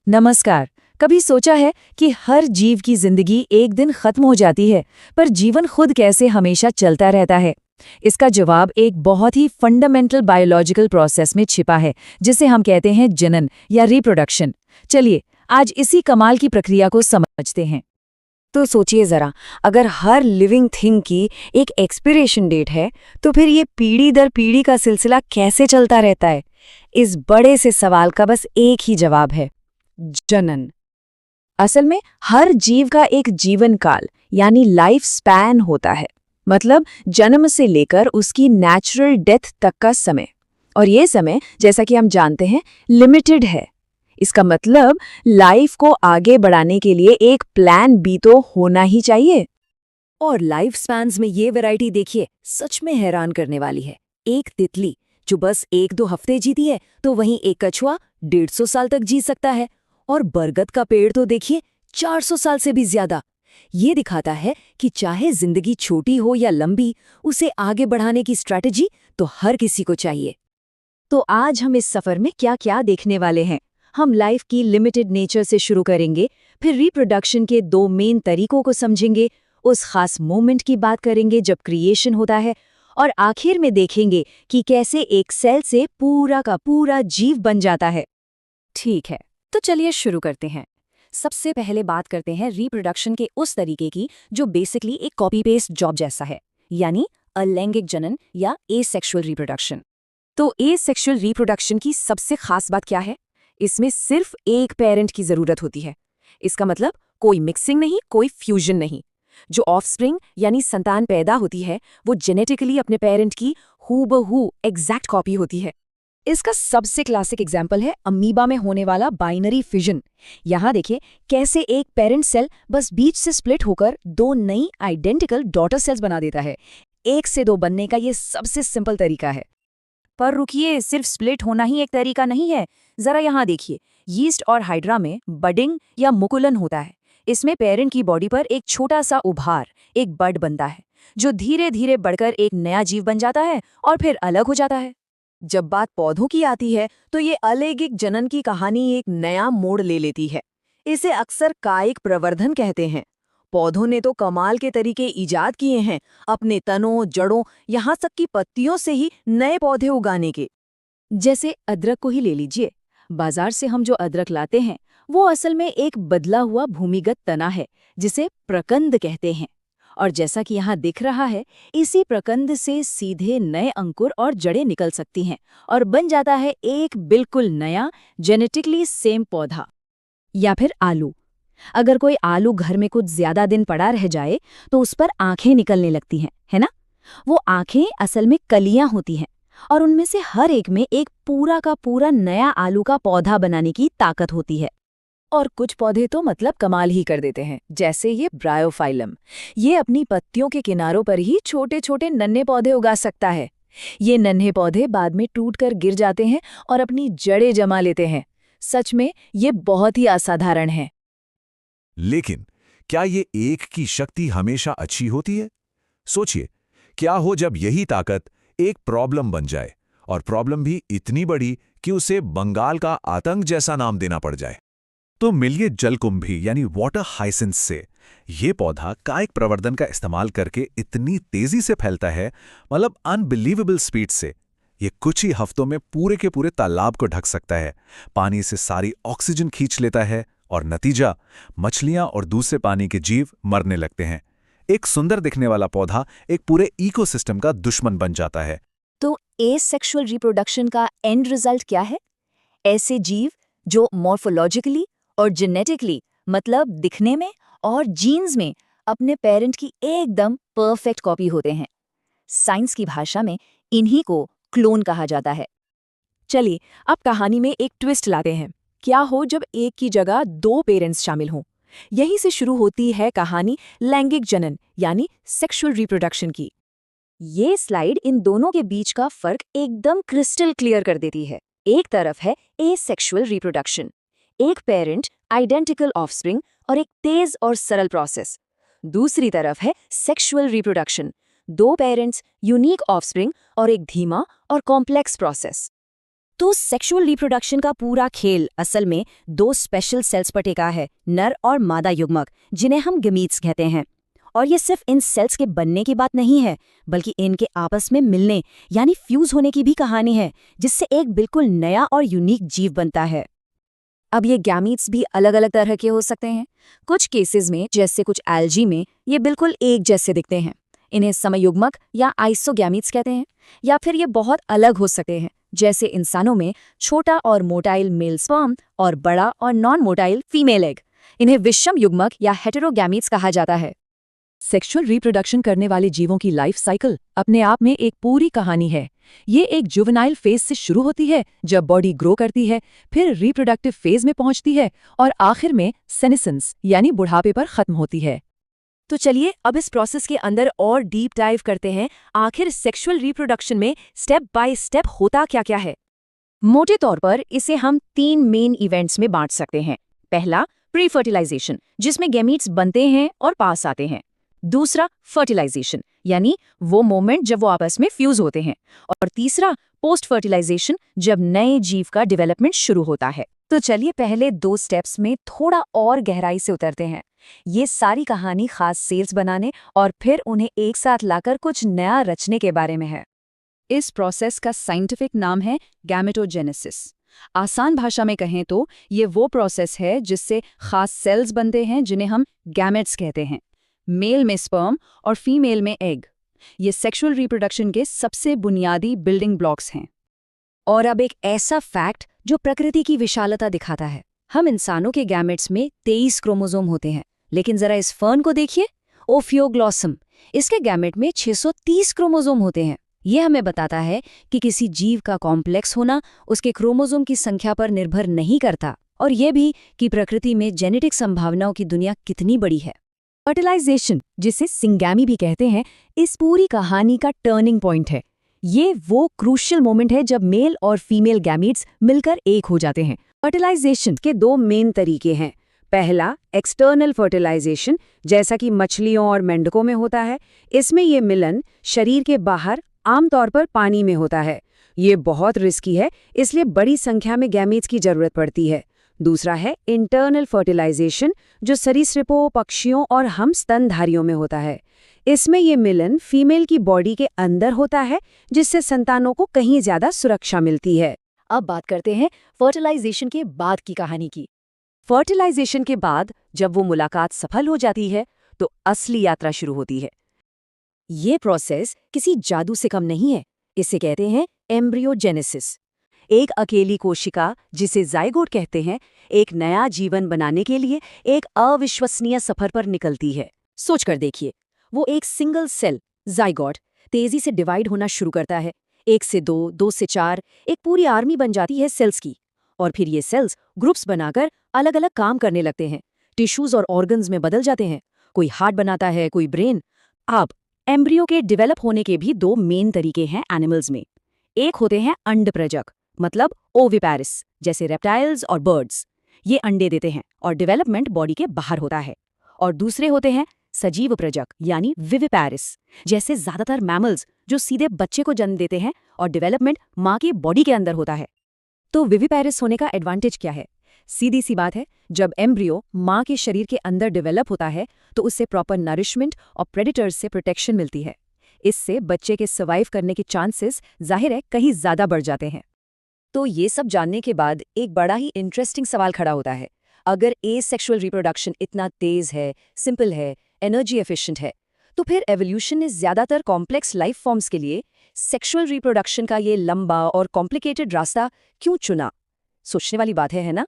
नमस्कार। कभी सोचा है कि हर जीव की जिंदगी एक दिन खत्म हो जाती है, पर जीवन खुद कैसे हमेशा चलता रहता है? इसका जवाब एक बहुत ही फंडामेंटल बायोलॉजिकल प्रोसेस में छिपा है, जिसे हम कहते हैं जनन या रिप्रोडक्शन। चलिए, आज इसी कमाल की प्रक्रिया को समझते हैं। तो सोचिए जरा, अगर हर लिविंग थिंग की एक एक्सपिरेशन डेट है, तो फिर ये पीढ़ी दर पीढ़ी का सिलसिला कैसे चलता रहता है? इस बड़े से सवाल का बस एक ही जवाब है: जनन। असल में हर जीव का एक जीवन काल यानी लाइफ स्पैन होता है, मतलब जन्म से लेकर उसकी नेचुरल डेथ तक का समय। और ये समय, जैसा कि हम जानते हैं, लिमिटेड है। इसका मतलब लाइफ को आगे बढ़ाने के लिए एक प्लान बी तो होना ही चाहिए। और लाइफ स्पैन्स में ये वैरायटी देखिए, सच में हैरान करने वाली है। एक तितली जो बस 1-2 हफ्ते जीती है, तो वहीं एक कछुआ 150 साल तक जी सकता है। और बरगद का पेड़ तो देखिए, 400 साल से भी ज्यादा। ये दिखाता है कि चाहे जिंदगी छोटी हो या लंबी, उसे आगे बढ़ाने की स्ट्रैटेजी तो हर किसी को चाहिए। तो आज हम इस सफर में क्या क्या देखने वाले हैं? हम लाइफ की लिमिटेड नेचर से शुरू करेंगे, फिर रिप्रोडक्शन के 2 मेन तरीकों को समझेंगे, उस खास मोमेंट की बात करेंगे जब क्रिएशन होता है, और आखिर में देखेंगे कि कैसे एक सेल से पूरा का पूरा जीव बन जाता है। ठीक है, तो चलिए शुरू करते हैं। सबसे पहले बात करते हैं रिप्रोडक्शन के उस तरीके की जो बेसिकली एक कॉपी पेस्ट जॉब जैसा है, यानी अलैंगिक जनन या एसेक्सुअल रिप्रोडक्शन। तो एसेक्सुअल रिप्रोडक्शन की सबसे खास बात क्या है? इसमें सिर्फ एक पेरेंट की जरूरत होती है। इसका मतलब कोई मिक्सिंग नहीं, कोई फ्यूजन नहीं। जो ऑफस्प्रिंग यानी संतान पैदा होती है, वो जेनेटिकली अपने पेरेंट की हूबहू एग्जैक्ट कॉपी होती है। इसका सबसे क्लासिक एग्जाम्पल है अमीबा में होने वाला बाइनरी फिजन। यहाँ देखिए कैसे एक पेरेंट सेल बस बीच से स्प्लिट होकर 2 नई आइडेंटिकल डॉटर सेल्स बना देता है। 1 से 2 बनने का ये सबसे सिंपल तरीका है। पर रुकिए, सिर्फ स्प्लिट होना ही एक तरीका नहीं है। जरा यहाँ देखिए, यीस्ट और हाइड्रा में बडिंग या मुकुलन होता है। इसमें पेरेंट की बॉडी पर एक छोटा सा उभार, एक बड बनता है, जो धीरे धीरे बढ़कर एक नया जीव बन जाता है और फिर अलग हो जाता है। जब बात पौधों की आती है, तो ये अलैंगिक जनन की कहानी एक नया मोड़ ले लेती है। इसे अक्सर कायिक प्रवर्धन कहते हैं। पौधों ने तो कमाल के तरीके इजाद किए हैं, अपने तनों, जड़ों, यहाँ तक की पत्तियों से ही नए पौधे उगाने के। जैसे अदरक को ही ले लीजिए। बाजार से हम जो अदरक लाते हैं, वो असल में एक बदला हुआ भूमिगत तना है, जिसे प्रकंद कहते हैं। और जैसा कि यहाँ दिख रहा है, इसी प्रकंद से सीधे नए अंकुर और जड़ें निकल सकती हैं और बन जाता है एक बिल्कुल नया जेनेटिकली सेम पौधा। या फिर आलू। अगर कोई आलू घर में कुछ ज्यादा दिन पड़ा रह जाए, तो उस पर आंखें निकलने लगती हैं, है ना? वो आंखें असल में कलियां होती हैं, और उनमें से हर एक में एक पूरा का पूरा नया आलू का पौधा बनाने की ताकत होती है। और कुछ पौधे तो मतलब कमाल ही कर देते हैं, जैसे ये ब्रायोफाइलम। ये अपनी पत्तियों के किनारों पर ही छोटे छोटे नन्हे पौधे उगा सकता है। ये नन्हे पौधे बाद में टूटकर गिर जाते हैं और अपनी जड़ें जमा लेते हैं। सच में ये बहुत ही असाधारण है। लेकिन क्या ये एक की शक्ति हमेशा अच्छी होती है? सोचिए, क्या हो जब यही ताकत एक प्रॉब्लम बन जाए, और प्रॉब्लम भी इतनी बड़ी कि उसे बंगाल का आतंक जैसा नाम देना पड़ जाए। तो मिलिए जलकुंभी यानी वाटर हाइसिंथ से। ये पौधा कायिक प्रवर्धन का इस्तेमाल करके इतनी तेजी से फैलता है, मतलब अनबिलीवेबल स्पीड से। ये कुछ ही हफ्तों में पूरे के पूरे तालाब को ढक सकता है, पानी से सारी ऑक्सीजन खींच लेता है, और नतीजा, मछलियां और दूसरे पानी के जीव मरने लगते हैं। एक सुंदर दिखने वाला पौधा एक पूरे इकोसिस्टम का दुश्मन बन जाता है। तो एसेक्सुअल रिप्रोडक्शन का एंड रिजल्ट क्या है? ऐसे जीव जो मॉर्फोलॉजिकली और जेनेटिकली, मतलब दिखने में और जीन्स में, अपने पेरेंट की एकदम परफेक्ट कॉपी होते हैं। साइंस की भाषा में इन्हीं को क्लोन कहा जाता है। चलिए, अब कहानी में एक ट्विस्ट लाते हैं। क्या हो जब एक की जगह 2 पेरेंट्स शामिल हों? यहीं से शुरू होती है कहानी लैंगिक जनन यानी सेक्सुअल रिप्रोडक्शन की। ये स्लाइड इन दोनों के बीच का फर्क एकदम क्रिस्टल क्लियर कर देती है। एक तरफ है एसेक्सुअल रिप्रोडक्शन, एक पेरेंट, आइडेंटिकल ऑफस्प्रिंग और एक तेज और सरल प्रोसेस। दूसरी तरफ है sexual reproduction, 2 parents, unique offspring और एक धीमा और कॉम्प्लेक्स प्रोसेस। तो सेक्सुअल रिप्रोडक्शन का पूरा खेल असल में 2 स्पेशल सेल्स पर टिका है, नर और मादा युग्मक, जिन्हें हम गमीट्स कहते हैं। और ये सिर्फ इन सेल्स के बनने की बात नहीं है, बल्कि इनके आपस में मिलने यानी फ्यूज होने की भी कहानी है, जिससे एक बिल्कुल नया और यूनिक जीव बनता है। अब ये गैमीट्स भी अलग अलग तरह के हो सकते हैं। कुछ केसेस में, जैसे कुछ एल्गी में, ये बिल्कुल एक जैसे दिखते हैं। इन्हें समयुग्मक या आइसोगैमीट्स कहते हैं। या फिर ये बहुत अलग हो सकते हैं, जैसे इंसानों में छोटा और मोटाइल मेल स्पर्म और बड़ा और नॉन मोटाइल फीमेल एग। इन्हें विषम युग्मक या हेटेरोगैमीट्स कहा जाता है। सेक्सुअल रिप्रोडक्शन करने वाले जीवों की लाइफ साइकिल अपने आप में एक पूरी कहानी है। ये एक जुवेनाइल फेज से शुरू होती है, जब बॉडी ग्रो करती है, फिर रिप्रोडक्टिव फेज में पहुंचती है और आखिर में सेनेसेंस यानी बुढ़ापे पर खत्म होती है। तो चलिए अब इस प्रोसेस के अंदर और डीप डाइव करते हैं। आखिर सेक्सुअल रिप्रोडक्शन में स्टेप बाय स्टेप होता क्या क्या है। मोटे तौर पर इसे हम 3 मेन इवेंट्स में बांट सकते हैं। पहला, प्री फर्टिलाइजेशन, जिसमें गैमीट्स बनते हैं और पास आते हैं। दूसरा, फर्टिलाइजेशन, यानी वो मोमेंट जब वो आपस में फ्यूज होते हैं। और तीसरा, पोस्ट फर्टिलाइजेशन, जब नए जीव का डेवलपमेंट शुरू होता है। तो चलिए पहले 2 स्टेप्स में थोड़ा और गहराई से उतरते हैं। ये सारी कहानी खास सेल्स बनाने और फिर उन्हें एक साथ लाकर कुछ नया रचने के बारे में है। इस प्रोसेस का साइंटिफिक नाम है गैमेटोजेनेसिस। आसान भाषा में कहें तो ये वो प्रोसेस है जिससे खास सेल्स बनते हैं, जिन्हें हम गैमेट्स कहते हैं। मेल में स्पर्म और फीमेल में एग। ये सेक्सुअल रिप्रोडक्शन के सबसे बुनियादी बिल्डिंग ब्लॉक्स हैं। और अब एक ऐसा फैक्ट जो प्रकृति की विशालता दिखाता है। हम इंसानों के गैमेट्स में 23 क्रोमोसोम होते हैं, लेकिन जरा इस फर्न को देखिए, ओफियोग्लॉसम। इसके गैमेट में 630 क्रोमोसोम होते हैं। यह हमें बताता है कि किसी जीव का कॉम्प्लेक्स होना उसके क्रोमोसोम की संख्या पर निर्भर नहीं करता, और यह भी कि प्रकृति में जेनेटिक संभावनाओं की दुनिया कितनी बड़ी है। फर्टिलाइजेशन, जिसे सिंगैमी भी कहते हैं, इस पूरी कहानी का टर्निंग पॉइंट है। ये वो क्रूशियल मोमेंट है जब मेल और फीमेल गैमीट्स मिलकर एक हो जाते हैं। फर्टिलाइजेशन के 2 मेन तरीके हैं। पहला, एक्सटर्नल फर्टिलाइजेशन, जैसा कि मछलियों और मेंढकों में होता है। इसमें ये मिलन शरीर के बाहर, आमतौर पर पानी में होता है। ये बहुत रिस्की है, इसलिए बड़ी संख्या में गैमीट्स की जरूरत पड़ती है। दूसरा है इंटरनल फर्टिलाइजेशन, जो सरीसृपों, पक्षियों और हम स्तनधारियों में होता है। इसमें ये मिलन फीमेल की बॉडी के अंदर होता है, जिससे संतानों को कहीं ज्यादा सुरक्षा मिलती है। अब बात करते हैं फर्टिलाइजेशन के बाद की कहानी की। फर्टिलाइजेशन के बाद जब वो मुलाकात सफल हो जाती है, तो असली यात्रा शुरू होती है। ये प्रोसेस किसी जादू से कम नहीं है। इसे कहते हैं एम्ब्रियोजेनेसिस। एक अकेली कोशिका, जिसे जाइगोट कहते हैं, एक नया जीवन बनाने के लिए एक अविश्वसनीय सफर पर निकलती है। सोचकर देखिए, वो एक सिंगल सेल जाइगोट तेजी से डिवाइड होना शुरू करता है। 1 से 2, 2 से 4, एक पूरी आर्मी बन जाती है सेल्स की। और फिर ये सेल्स ग्रुप्स बनाकर अलग अलग काम करने लगते हैं, टिश्यूज और ऑर्गन्स में बदल जाते हैं। कोई हार्ट बनाता है, कोई ब्रेन। अब एम्ब्रियो के डेवलप होने के भी 2 मेन तरीके हैं एनिमल्स में। एक होते हैं अंडप्रजक, मतलब ओविपैरिस, जैसे रेप्टाइल्स और बर्ड्स। ये अंडे देते हैं और डेवलपमेंट बॉडी के बाहर होता है। और दूसरे होते हैं सजीव प्रजक, यानी विविपैरिस, जैसे ज्यादातर मैमल्स, जो सीधे बच्चे को जन्म देते हैं और डेवलपमेंट माँ की बॉडी के अंदर होता है। तो विविपैरिस होने का एडवांटेज क्या है? सीधी सी बात है, जब एम्ब्रियो माँ के शरीर के अंदर डेवलप होता है तो उससे प्रॉपर नरिशमेंट और प्रेडिटर्स से प्रोटेक्शन मिलती है। इससे बच्चे के सर्वाइव करने के चांसेस जाहिर है कहीं ज्यादा बढ़ जाते हैं। तो ये सब जानने के बाद एक बड़ा ही इंटरेस्टिंग सवाल खड़ा होता है। अगर एसेक्सुअल रिप्रोडक्शन इतना तेज है, सिंपल है, एनर्जी एफिशिएंट है, तो फिर एवोल्यूशन ने ज्यादातर कॉम्प्लेक्स लाइफ फॉर्म्स के लिए सेक्सुअल रिप्रोडक्शन का ये लंबा और कॉम्प्लिकेटेड रास्ता क्यों चुना? सोचने वाली बात है ना?